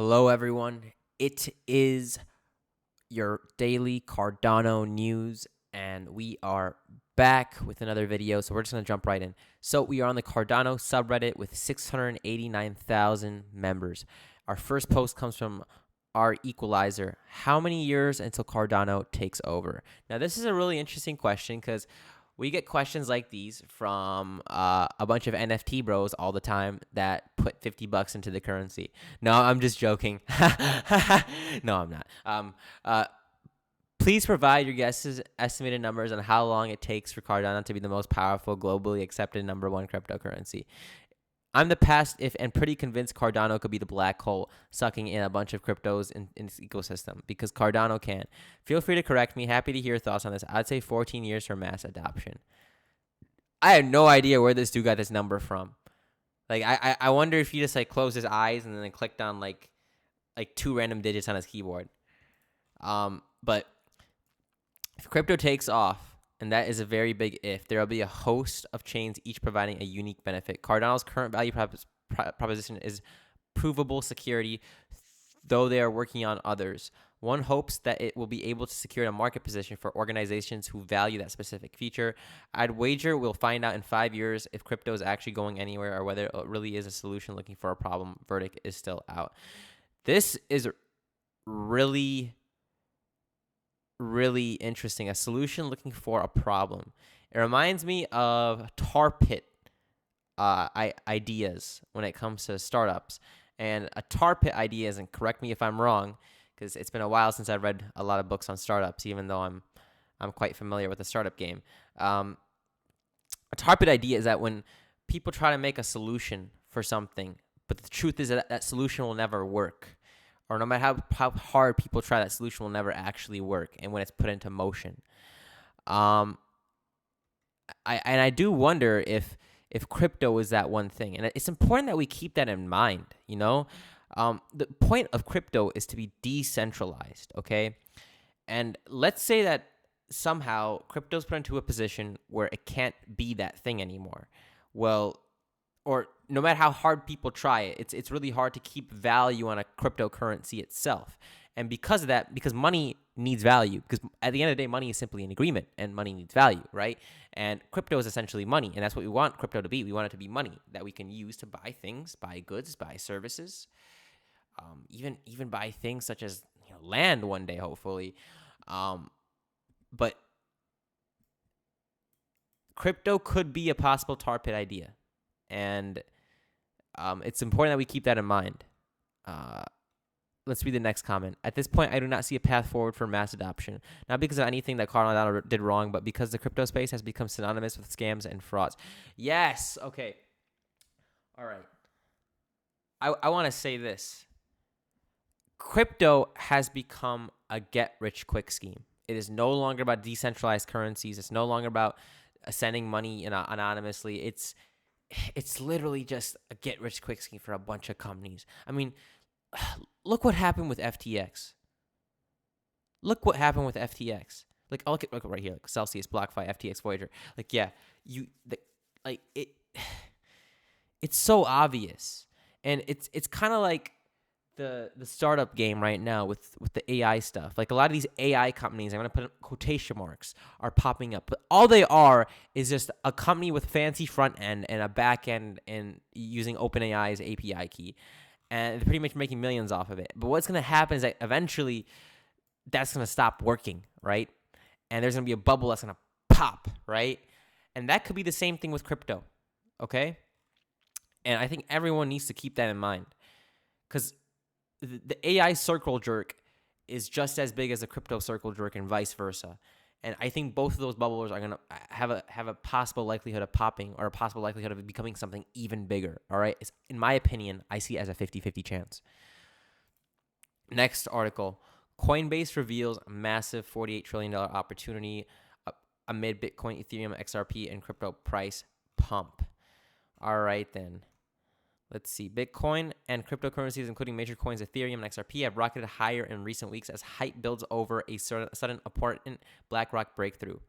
Hello, everyone. It is your daily Cardano news, and we are back with another video. So we're just going to jump right in. So we are on the Cardano subreddit with 689,000 members. Our first post comes from our equalizer. How many years until Cardano takes over? Now, this is a really interesting question because we get questions like these from a bunch of NFT bros all the time that put $50 into the currency. No, I'm just joking. No, I'm not. Please provide your guesses, estimated numbers on how long it takes for Cardano to be the most powerful, globally accepted number one cryptocurrency. I'm the past if and pretty convinced Cardano could be the black hole sucking in a bunch of cryptos in its ecosystem because Cardano can. Feel free to correct me. Happy to hear your thoughts on this. I'd say 14 years for mass adoption. I have no idea where this dude got this number from. Like I wonder if he just like closed his eyes and then clicked on like two random digits on his keyboard. But if crypto takes off, and that is a very big if, there will be a host of chains, each providing a unique benefit. Cardano's current value proposition is provable security, though they are working on others. One hopes that it will be able to secure a market position for organizations who value that specific feature. I'd wager we'll find out in 5 years if crypto is actually going anywhere or whether it really is a solution looking for a problem. Verdict is still out. This is really interesting. A solution looking for a problem. It reminds me of tar pit ideas when it comes to startups. And a tar pit idea, and correct me if I'm wrong, because it's been a while since I've read a lot of books on startups, even though I'm quite familiar with the startup game. A tar pit idea is that when people try to make a solution for something, but the truth is that that solution will never work. Or no matter how hard people try, that solution will never actually work. And when it's put into motion, I do wonder if crypto is that one thing, and it's important that we keep that in mind. You know, the point of crypto is to be decentralized. Okay, and let's say that somehow crypto's put into a position where it can't be that thing anymore. Well, or no matter how hard people try it, it's really hard to keep value on a cryptocurrency itself. And because of that, because money needs value, because at the end of the day, money is simply an agreement and money needs value, right? And crypto is essentially money, and that's what we want crypto to be. We want it to be money that we can use to buy things, buy goods, buy services, even buy things such as land one day, hopefully. But crypto could be a possible tar pit idea. And it's important that we keep that in mind. Let's read the next comment. At this point, I do not see a path forward for mass adoption. Not because of anything that Cardano did wrong, but because the crypto space has become synonymous with scams and frauds. Yes. Okay. All right. I want to say this. Crypto has become a get-rich-quick scheme. It is no longer about decentralized currencies. It's no longer about sending money anonymously. It's literally just a get-rich-quick scheme for a bunch of companies. I mean, look what happened with FTX. Look what happened with FTX. Like, I'll look right here, like Celsius, BlockFi, FTX, Voyager. Like, yeah, it's so obvious, and it's kind of like the startup game right now with the AI stuff. Like a lot of these AI companies, I'm going to put in quotation marks, are popping up. But all they are is just a company with fancy front end and a back end and using OpenAI's API key. And they're pretty much making millions off of it. But what's going to happen is that eventually that's going to stop working, right? And there's going to be a bubble that's going to pop, right? And that could be the same thing with crypto, okay? And I think everyone needs to keep that in mind. Because the AI circle jerk is just as big as the crypto circle jerk and vice versa. And I think both of those bubbles are going to have a possible likelihood of popping or a possible likelihood of becoming something even bigger, all right? In my opinion, I see it as a 50-50 chance. Next article, Coinbase reveals a massive $48 trillion opportunity amid Bitcoin, Ethereum, XRP, and crypto price pump. All right, then. Let's see. Bitcoin and cryptocurrencies, including major coins, Ethereum, and XRP, have rocketed higher in recent weeks as hype builds over a sudden important BlackRock breakthrough.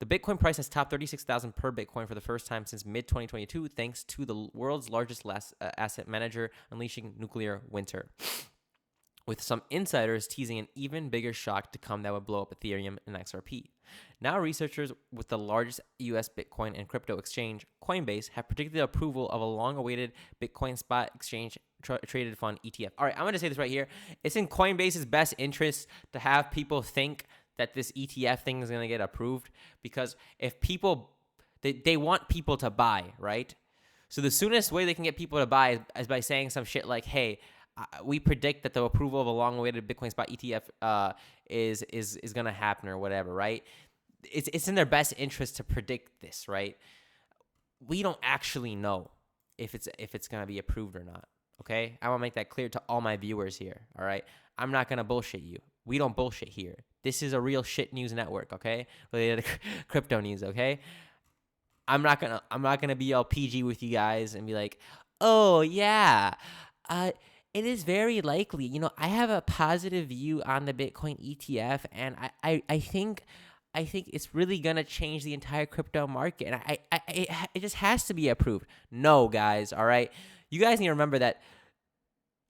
The Bitcoin price has topped $36,000 per Bitcoin for the first time since mid-2022, thanks to the world's largest asset manager unleashing nuclear winter. with some insiders teasing an even bigger shock to come that would blow up Ethereum and XRP. Now, researchers with the largest US Bitcoin and crypto exchange, Coinbase, have predicted the approval of a long-awaited Bitcoin spot exchange traded fund ETF. All right, I'm going to say this right here. It's in Coinbase's best interest to have people think that this ETF thing is going to get approved, because if people, they want people to buy, right? So the soonest way they can get people to buy is by saying some shit like, hey, we predict that the approval of a long-awaited Bitcoin spot ETF is going to happen or whatever, right? It's in their best interest to predict this, right? We don't actually know if it's going to be approved or not, okay? I want to make that clear to all my viewers here, all right? I'm not going to bullshit you. We don't bullshit here. This is a real shit news network, okay? Related to crypto news, okay? I'm not gonna be all PG with you guys and be like, oh yeah, it is very likely. I have a positive view on the Bitcoin ETF, and I think it's really gonna change the entire crypto market, and it just has to be approved. No, guys, all right, you guys need to remember that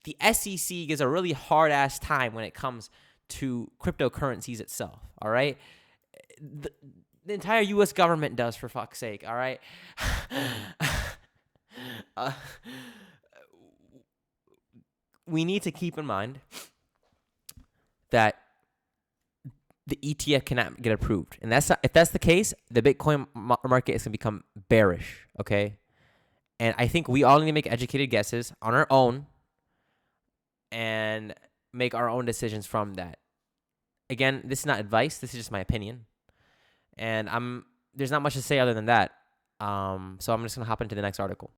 the SEC gives a really hard ass time when it comes to cryptocurrencies itself. All right. The entire U.S. government does, for fuck's sake, all right? uh, we need to keep in mind that the ETF cannot get approved. And if that's the case, the Bitcoin market is going to become bearish, okay? And I think we all need to make educated guesses on our own and make our own decisions from that. Again, this is not advice. This is just my opinion. And there's not much to say other than that. So I'm just going to hop into the next article.